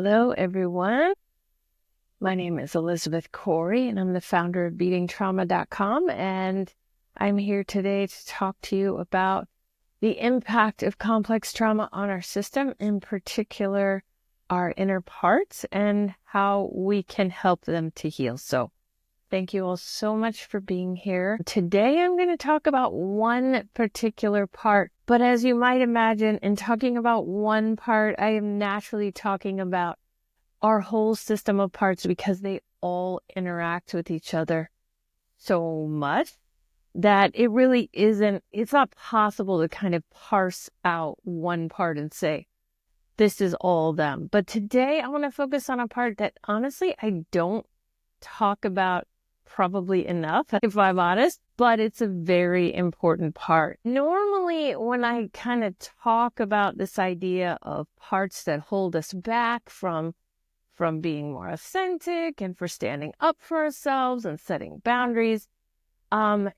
Hello, everyone. My name is Elizabeth Corey, and I'm the founder of beatingtrauma.com. And I'm here today to talk to you about the impact of complex trauma on our system, in particular, our inner parts, and how we can help them to heal. So thank you all so much for being here. Today, I'm going to talk about one particular part. But as you might imagine, in talking about one part, I am naturally talking about our whole system of parts because they all interact with each other so much that it's not possible to kind of parse out one part and say, this is all them. But today I want to focus on a part that honestly I don't talk about probably enough, if I'm honest, but it's a very important part. Normally, when I kind of talk about this idea of parts that hold us back from being more authentic and for standing up for ourselves and setting boundaries, and,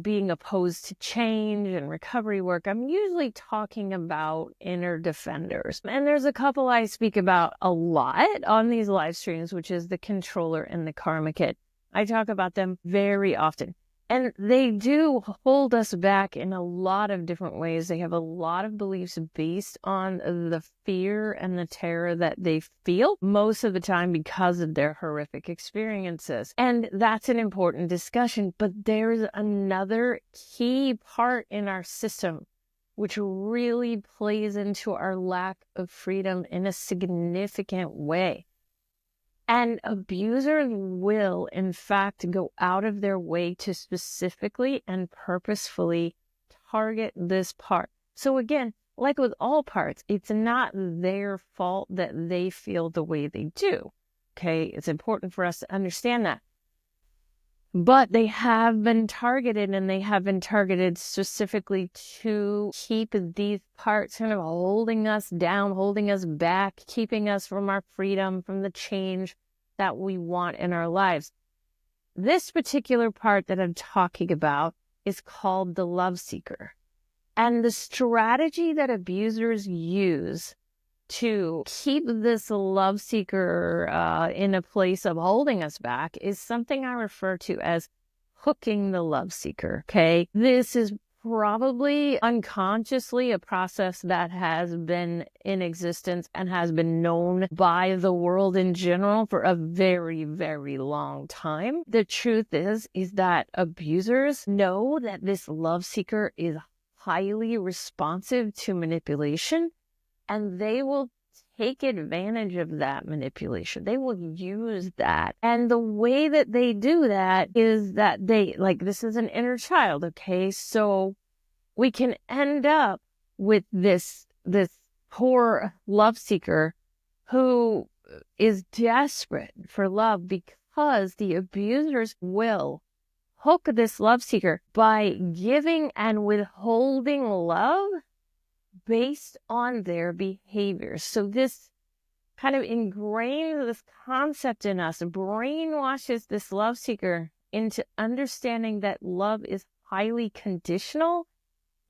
being opposed to change and recovery work, I'm usually talking about inner defenders. And there's a couple I speak about a lot on these live streams, which is the controller and the karma kid. I talk about them very often. And they do hold us back in a lot of different ways. They have a lot of beliefs based on the fear and the terror that they feel, most of the time because of their horrific experiences. And that's an important discussion. But there's another key part in our system which really plays into our lack of freedom in a significant way. And abusers will, in fact, go out of their way to specifically and purposefully target this part. So again, like with all parts, it's not their fault that they feel the way they do. Okay, it's important for us to understand that. But they have been targeted, and they have been targeted specifically to keep these parts kind of holding us down, holding us back, keeping us from our freedom, from the change that we want in our lives. This particular part that I'm talking about is called the love seeker. And the strategy that abusers use to keep this love seeker in a place of holding us back is something I refer to as hooking the love seeker, okay? This is probably unconsciously a process that has been in existence and has been known by the world in general for a very, very long time. The truth is that abusers know that this love seeker is highly responsive to manipulation, and they will take advantage of that manipulation. They will use that. And the way that they do that is that this is an inner child, okay? So we can end up with this poor love seeker who is desperate for love because the abusers will hook this love seeker by giving and withholding love based on their behaviors. So this kind of ingrains this concept in us, brainwashes this love seeker into understanding that love is highly conditional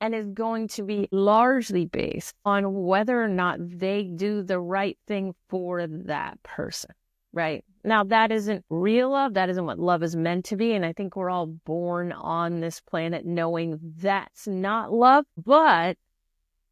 and is going to be largely based on whether or not they do the right thing for that person, right? Now, that isn't real love. That isn't what love is meant to be. And I think we're all born on this planet knowing that's not love. But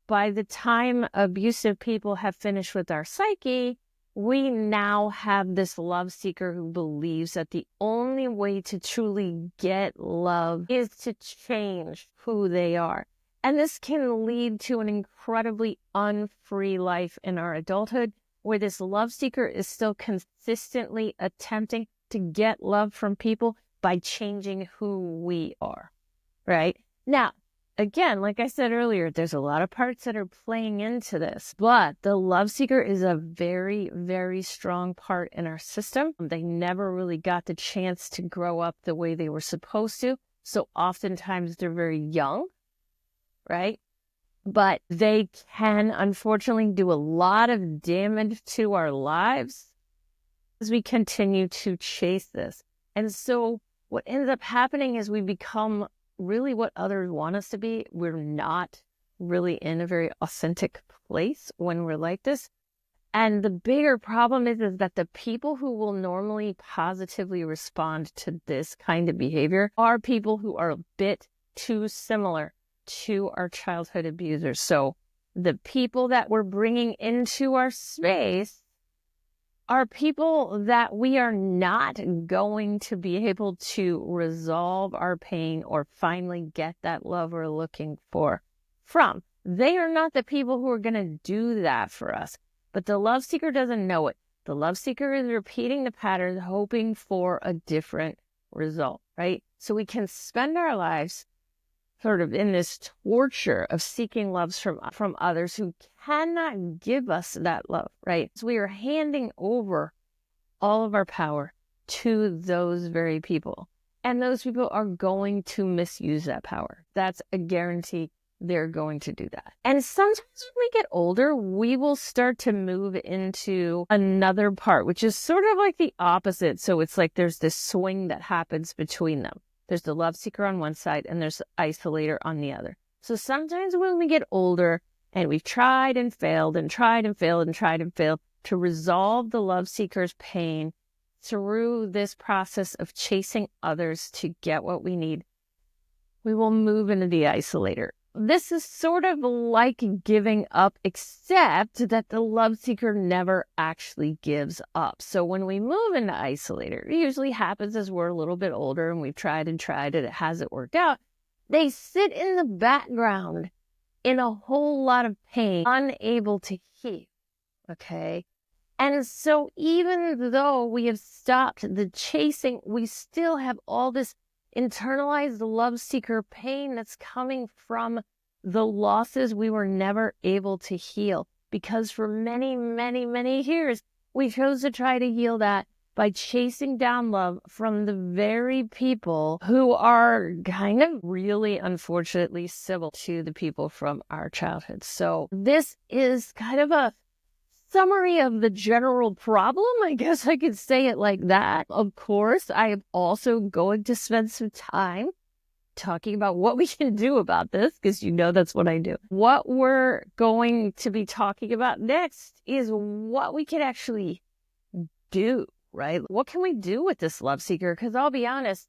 by the time abusive people have finished with our psyche, we now have this love seeker who believes that the only way to truly get love is to change who they are. And this can lead to an incredibly unfree life in our adulthood, where this love seeker is still consistently attempting to get love from people by changing who we are, right? Now, again, like I said earlier, there's a lot of parts that are playing into this, but the love seeker is a very, very strong part in our system. They never really got the chance to grow up the way they were supposed to. So oftentimes they're very young, right? But they can unfortunately do a lot of damage to our lives as we continue to chase this. And so what ends up happening is we become really what others want us to be. We're not really in a very authentic place when we're like this. And the bigger problem is that the people who will normally positively respond to this kind of behavior are people who are a bit too similar to our childhood abusers. So the people that we're bringing into our space are people that we are not going to be able to resolve our pain or finally get that love we're looking for from. They are not the people who are going to do that for us. But the love seeker doesn't know it. The love seeker is repeating the pattern, hoping for a different result, right? So we can spend our lives sort of in this torture of seeking loves from others who cannot give us that love, right? So we are handing over all of our power to those very people. And those people are going to misuse that power. That's a guarantee. They're going to do that. And sometimes when we get older, we will start to move into another part, which is sort of like the opposite. So it's like there's this swing that happens between them. There's the love seeker on one side and there's the isolator on the other. So sometimes when we get older and we've tried and failed and tried and failed and tried and failed to resolve the love seeker's pain through this process of chasing others to get what we need, we will move into the isolator. This is sort of like giving up, except that the love seeker never actually gives up. So when we move into isolator, it usually happens as we're a little bit older and we've tried and it hasn't worked out. They sit in the background in a whole lot of pain, unable to heal, okay? And so even though we have stopped the chasing, we still have all this internalized love seeker pain that's coming from the losses we were never able to heal. Because for many, many, many years, we chose to try to heal that by chasing down love from the very people who are kind of really, unfortunately, civil to the people from our childhood. So this is kind of a summary of the general problem. I guess I could say it like that. Of course, I am also going to spend some time talking about what we can do about this, because you know that's what I do. What we're going to be talking about next is what we can actually do, right? What can we do with this love seeker? Because I'll be honest,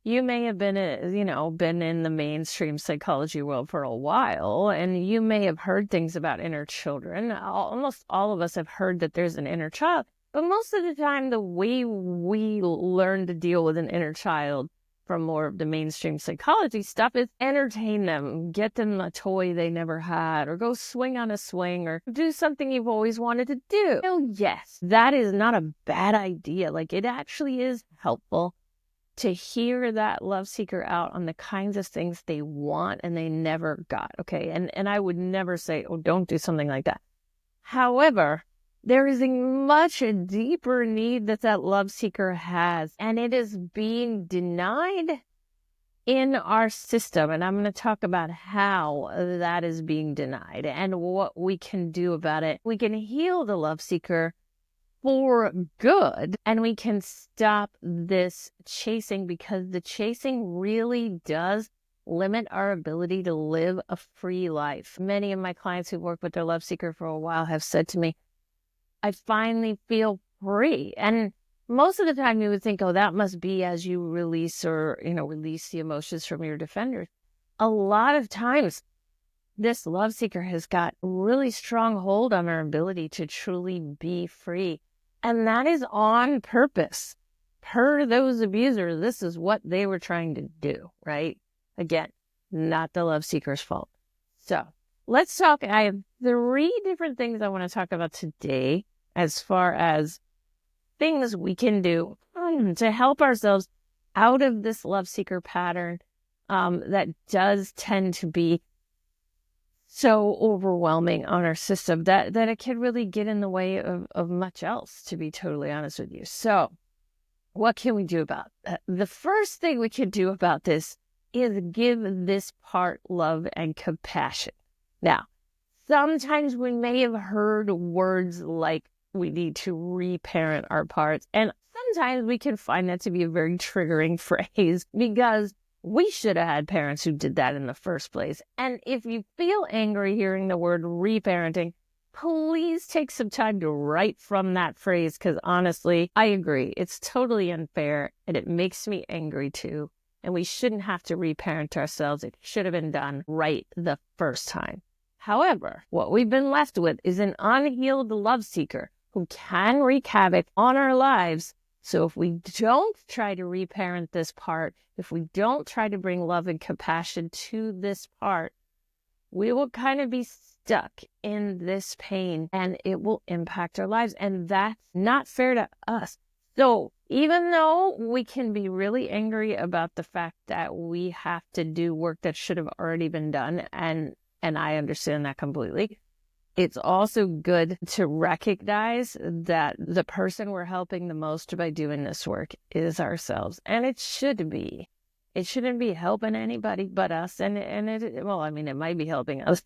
you may have been in the mainstream psychology world for a while, and you may have heard things about inner children. Almost all of us have heard that there's an inner child, but most of the time, the way we learn to deal with an inner child from more of the mainstream psychology stuff is entertain them, get them a toy they never had, or go swing on a swing, or do something you've always wanted to do. Well, yes, that is not a bad idea. Like, it actually is helpful to hear that love seeker out on the kinds of things they want and they never got, okay? And I would never say, oh, don't do something like that. However, there is a much deeper need that love seeker has, and it is being denied in our system. And I'm going to talk about how that is being denied and what we can do about it. We can heal the love seeker for good, and we can stop this chasing, because the chasing really does limit our ability to live a free life. Many of my clients who've worked with their love seeker for a while have said to me, I finally feel free. And most of the time you would think, oh, that must be as you release release the emotions from your defenders. A lot of times this love seeker has got really strong hold on our ability to truly be free. And that is on purpose. Per those abusers, this is what they were trying to do, right? Again, not the love seeker's fault. So let's talk. I have 3 different things I want to talk about today as far as things we can do to help ourselves out of this love seeker pattern that does tend to be so overwhelming on our system that it can really get in the way of much else, to be totally honest with you. So what can we do about that? The first thing we can do about this is give this part love and compassion. Now, sometimes we may have heard words like we need to reparent our parts, and sometimes we can find that to be a very triggering phrase, because we should have had parents who did that in the first place. And if you feel angry hearing the word reparenting, please take some time to write from that phrase, because honestly, I agree. It's totally unfair and it makes me angry too. And we shouldn't have to reparent ourselves. It should have been done right the first time. However, what we've been left with is an unhealed love seeker who can wreak havoc on our lives. So if we don't try to reparent this part, if we don't try to bring love and compassion to this part, we will kind of be stuck in this pain and it will impact our lives. And that's not fair to us. So even though we can be really angry about the fact that we have to do work that should have already been done, and I understand that completely, it's also good to recognize that the person we're helping the most by doing this work is ourselves. And it should be. It shouldn't be helping anybody but us. And it might be helping others.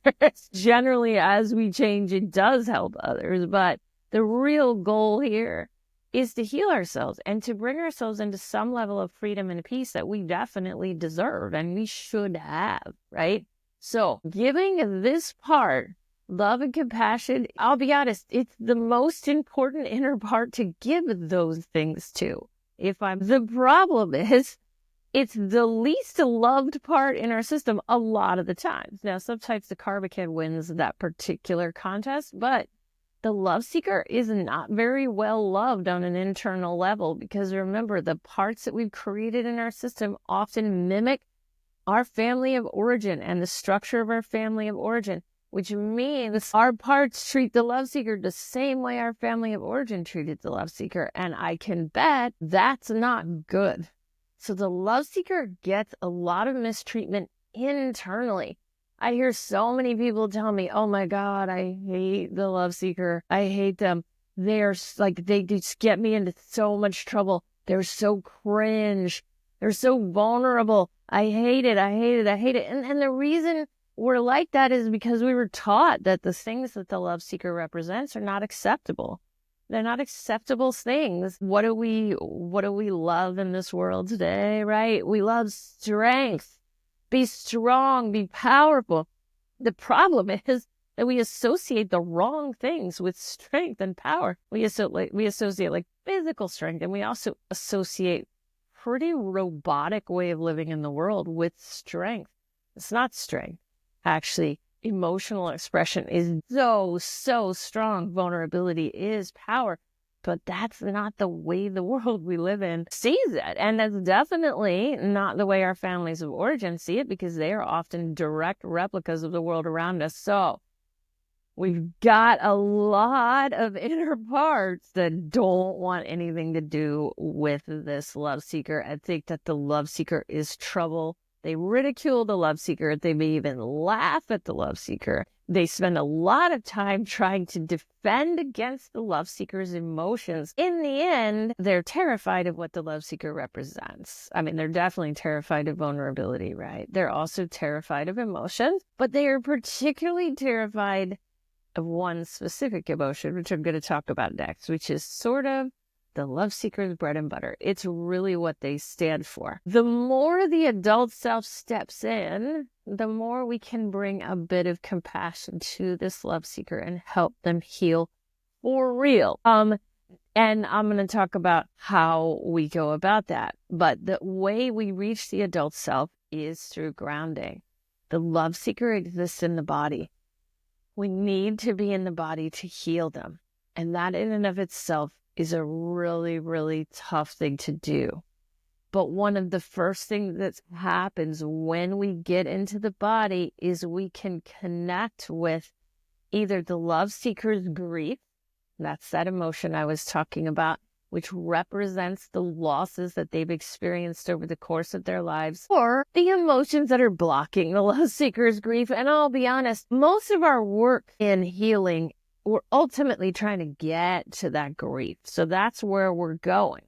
Generally, as we change, it does help others. But the real goal here is to heal ourselves and to bring ourselves into some level of freedom and peace that we definitely deserve and we should have, right? So giving this part love and compassion, I'll be honest, it's the most important inner part to give those things to. The problem is, it's the least loved part in our system a lot of the times. Now, sometimes the karma kid wins that particular contest, but the love seeker is not very well loved on an internal level, because remember, the parts that we've created in our system often mimic our family of origin and the structure of our family of origin, which means our parts treat the love seeker the same way our family of origin treated the love seeker. And I can bet that's not good. So the love seeker gets a lot of mistreatment internally. I hear so many people tell me, oh my God, I hate the love seeker. I hate them. They just get me into so much trouble. They're so cringe. They're so vulnerable. I hate it. I hate it. I hate it. And the reason we're like that is because we were taught that the things that the love seeker represents are not acceptable. They're not acceptable things. What do we love in this world today, right? We love strength. Be strong, be powerful. The problem is that we associate the wrong things with strength and power. We associate like physical strength, and we also associate pretty robotic way of living in the world with strength. It's not strength. Actually, emotional expression is so strong. Vulnerability is power. But that's not the way the world we live in sees it. And that's definitely not the way our families of origin see it, because they are often direct replicas of the world around us. So we've got a lot of inner parts that don't want anything to do with this love seeker and think that the love seeker is trouble. They ridicule the love seeker. They may even laugh at the love seeker. They spend a lot of time trying to defend against the love seeker's emotions. In the end, they're terrified of what the love seeker represents. I mean, they're definitely terrified of vulnerability, right? They're also terrified of emotions, but they are particularly terrified of one specific emotion, which I'm going to talk about next, which is sort of the love seeker's bread and butter. It's really what they stand for. The more the adult self steps in, the more we can bring a bit of compassion to this love seeker and help them heal for real. And I'm going to talk about how we go about that. But the way we reach the adult self is through grounding. The love seeker exists in the body. We need to be in the body to heal them. And that in and of itself is a really, really tough thing to do. But one of the first things that happens when we get into the body is we can connect with either the love seeker's grief, that's that emotion I was talking about, which represents the losses that they've experienced over the course of their lives, or the emotions that are blocking the love seeker's grief. And I'll be honest, most of our work in healing, we're ultimately trying to get to that grief. So that's where we're going.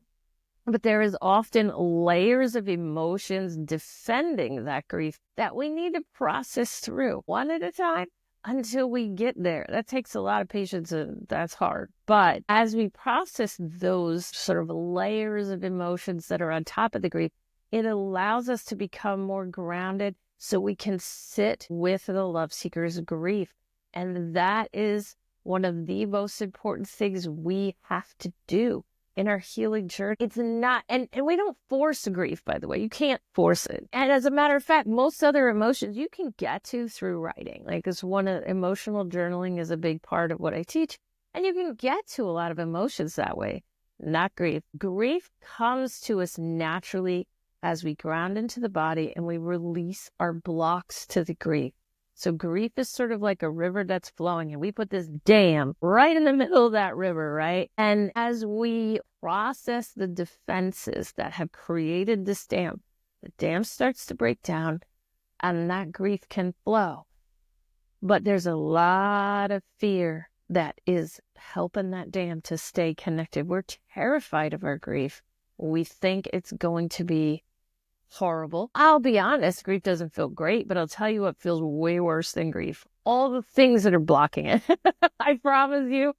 But there is often layers of emotions defending that grief that we need to process through one at a time until we get there. That takes a lot of patience and that's hard. But as we process those sort of layers of emotions that are on top of the grief, it allows us to become more grounded so we can sit with the love seeker's grief. And that is one of the most important things we have to do in our healing journey. It's not, and we don't force grief, by the way. You can't force it. And as a matter of fact, most other emotions you can get to through writing. Like it's emotional journaling is a big part of what I teach. And you can get to a lot of emotions that way, not grief. Grief comes to us naturally as we ground into the body and we release our blocks to the grief. So grief is sort of like a river that's flowing, and we put this dam right in the middle of that river, right? And as we process the defenses that have created this dam, the dam starts to break down and that grief can flow. But there's a lot of fear that is helping that dam to stay connected. We're terrified of our grief. We think it's going to be horrible. I'll be honest, grief doesn't feel great, but I'll tell you what feels way worse than grief. All the things that are blocking it. I promise you,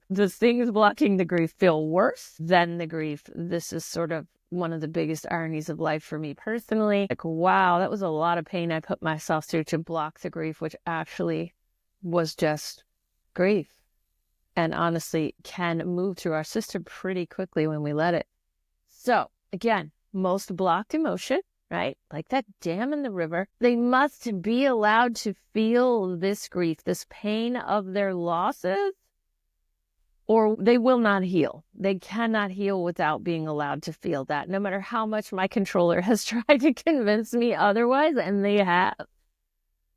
the things blocking the grief feel worse than the grief. This is sort of one of the biggest ironies of life for me personally. Like, wow, that was a lot of pain I put myself through to block the grief, which actually was just grief. And honestly, can move through our system pretty quickly when we let it. So again, most blocked emotion, right? Like that dam in the river, they must be allowed to feel this grief, this pain of their losses, or they will not heal. They cannot heal without being allowed to feel that, no matter how much my controller has tried to convince me otherwise, and they have.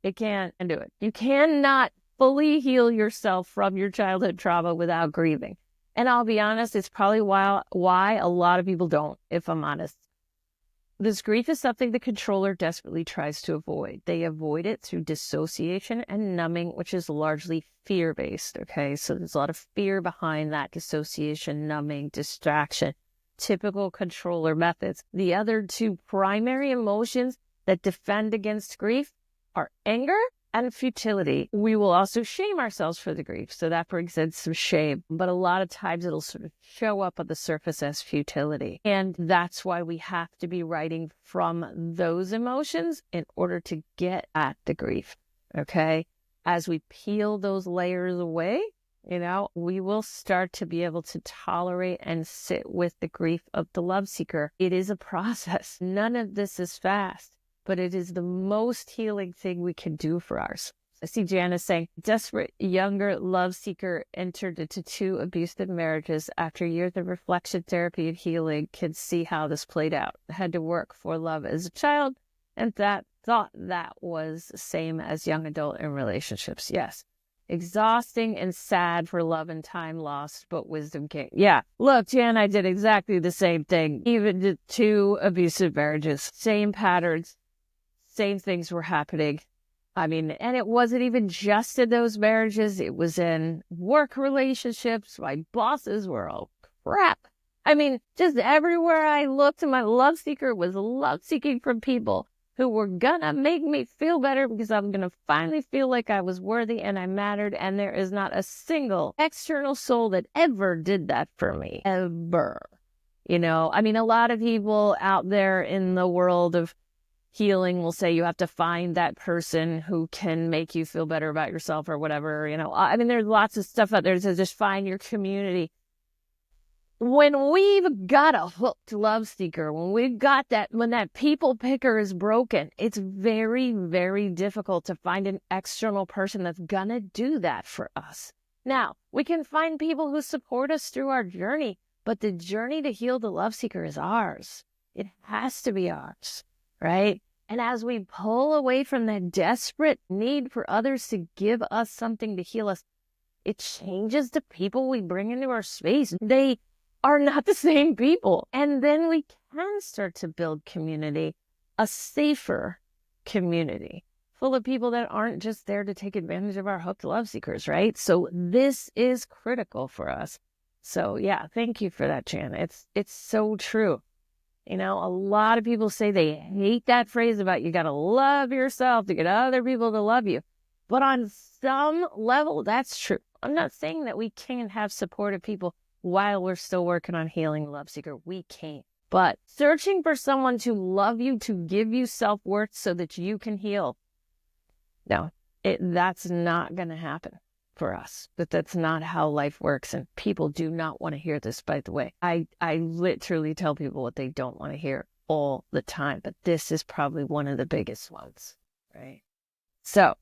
They can't do it. You cannot fully heal yourself from your childhood trauma without grieving. And I'll be honest, it's probably why a lot of people don't, if I'm honest. This grief is something the controller desperately tries to avoid. They avoid it through dissociation and numbing, which is largely fear-based, okay? So there's a lot of fear behind that dissociation, numbing, distraction, typical controller methods. The other two primary emotions that defend against grief are anger and futility. We will also shame ourselves for the grief, so that brings in some shame. But a lot of times it'll sort of show up on the surface as futility. And that's why we have to be writing from those emotions in order to get at the grief, okay? As we peel those layers away, we will start to be able to tolerate and sit with the grief of the love seeker. It is a process. None of this is fast, but it is the most healing thing we can do for ourselves. I see Janice saying, desperate younger love seeker entered into 2 abusive marriages. After years of reflection, therapy, and healing, can see how this played out. Had to work for love as a child, and thought that was the same as young adult in relationships. Yes. Exhausting and sad for love and time lost, but wisdom came. Yeah. Look, Jan, I did exactly the same thing. Even did 2 abusive marriages. Same patterns. Same things were happening. I mean, and it wasn't even just in those marriages. It was in work relationships. My bosses were all crap. I mean, just everywhere I looked, my love seeker was love seeking from people who were gonna make me feel better because I'm gonna finally feel like I was worthy and I mattered. And there is not a single external soul that ever did that for me. Ever. I mean, a lot of people out there in the world of healing will say you have to find that person who can make you feel better about yourself or whatever. I mean, there's lots of stuff out there that says just find your community. When we've got a hooked love seeker, when that people picker is broken, it's very, very difficult to find an external person that's gonna do that for us. Now, we can find people who support us through our journey, but the journey to heal the love seeker is ours. It has to be ours. Right? And as we pull away from that desperate need for others to give us something to heal us, it changes the people we bring into our space. They are not the same people. And then we can start to build community, a safer community, full of people that aren't just there to take advantage of our hooked love seekers, right? So this is critical for us. So yeah, thank you for that, Jan. It's so true. A lot of people say they hate that phrase about you got to love yourself to get other people to love you. But on some level, that's true. I'm not saying that we can't have supportive people while we're still working on healing love seeker. We can't. But searching for someone to love you, to give you self-worth so that you can heal, no, that's not going to happen for us, but that's not how life works. And people do not want to hear this, by the way. I literally tell people what they don't want to hear all the time, but this is probably one of the biggest ones, right? So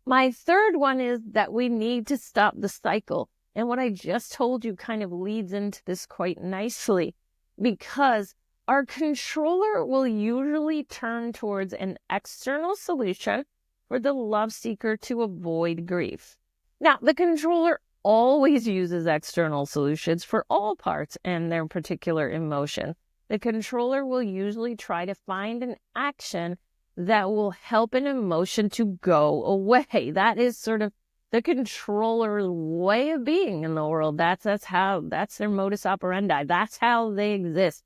my third one is that we need to stop the cycle. And what I just told you kind of leads into this quite nicely, because our controller will usually turn towards an external solution for the love seeker to avoid grief. Now, the controller always uses external solutions for all parts and their particular emotion. The controller will usually try to find an action that will help an emotion to go away. That is sort of the controller's way of being in the world. That's their modus operandi. That's how they exist.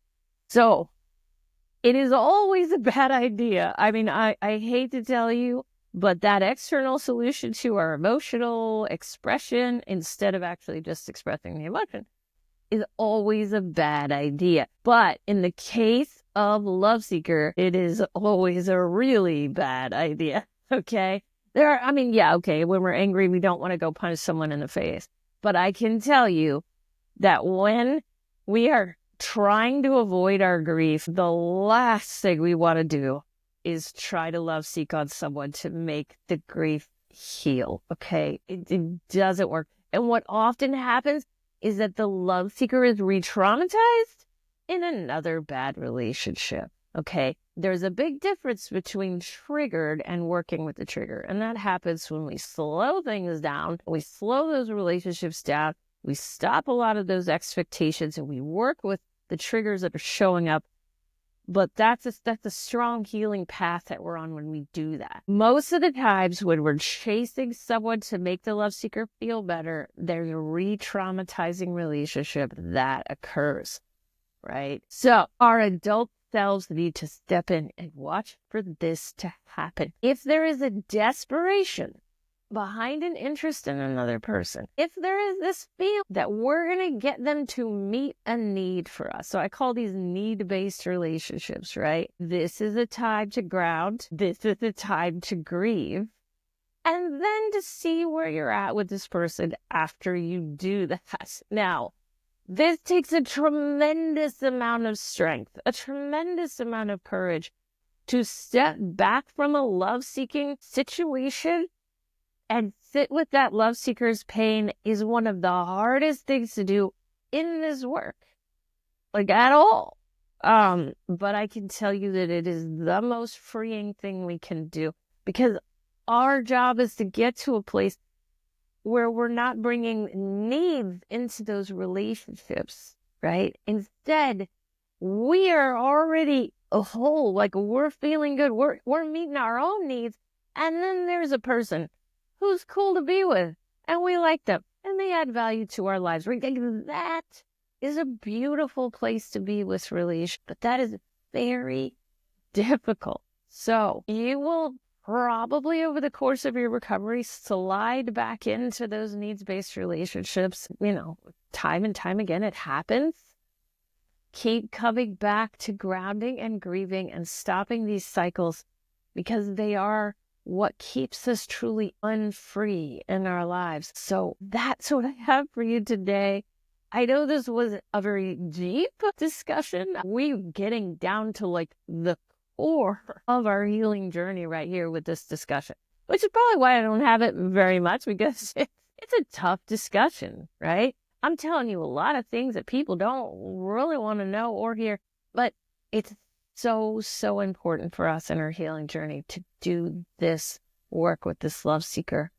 So it is always a bad idea. I mean, I hate to tell you, but that external solution to our emotional expression, instead of actually just expressing the emotion, is always a bad idea. But in the case of love seeker, it is always a really bad idea. Okay? When we're angry, we don't want to go punch someone in the face. But I can tell you that when we are trying to avoid our grief, the last thing we want to do is try to love seek on someone to make the grief heal. Okay? It doesn't work. And what often happens is that the love seeker is re-traumatized in another bad relationship. Okay? There's a big difference between triggered and working with the trigger. And that happens when we slow things down, we slow those relationships down, we stop a lot of those expectations, and we work with the triggers that are showing up. But that's a strong healing path that we're on when we do that. Most of the times when we're chasing someone to make the love seeker feel better, there's a re-traumatizing relationship that occurs, right? So our adult selves need to step in and watch for this to happen. If there is a desperation behind an interest in another person, if there is this feel that we're going to get them to meet a need for us. So I call these need-based relationships, right? This is a time to ground. This is a time to grieve. And then to see where you're at with this person after you do that. Now, this takes a tremendous amount of strength, a tremendous amount of courage to step back from a love-seeking situation and sit with that love seeker's pain is one of the hardest things to do in this work, like at all. But I can tell you that it is the most freeing thing we can do, because our job is to get to a place where we're not bringing needs into those relationships, right? Instead, we are already a whole, like we're feeling good. We're meeting our own needs. And then there's a person who's cool to be with, and we like them, and they add value to our lives. Right? That is a beautiful place to be with relationships, but that is very difficult. So you will probably over the course of your recovery slide back into those needs-based relationships. Time and time again, it happens. Keep coming back to grounding and grieving and stopping these cycles, because they are what keeps us truly unfree in our lives. So that's what I have for you today. I know this was a very deep discussion. We're getting down to like the core of our healing journey right here with this discussion, which is probably why I don't have it very much, because it's a tough discussion, right? I'm telling you a lot of things that people don't really want to know or hear, but it's so important for us in our healing journey to do this work with this love seeker,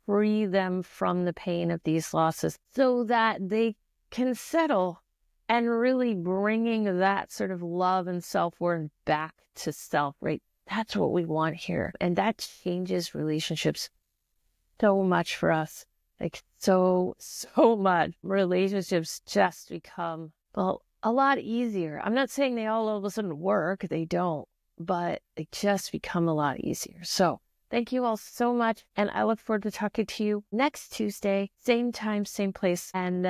free them from the pain of these losses so that they can settle, and really bringing that sort of love and self-worth back to self, right? That's what we want here. And that changes relationships so much for us. Like so much. Relationships just become, well, a lot easier. I'm not saying they all of a sudden work. They don't. But they just become a lot easier. So thank you all so much. And I look forward to talking to you next Tuesday, same time, same place. And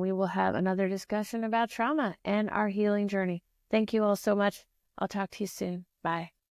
we will have another discussion about trauma and our healing journey. Thank you all so much. I'll talk to you soon. Bye.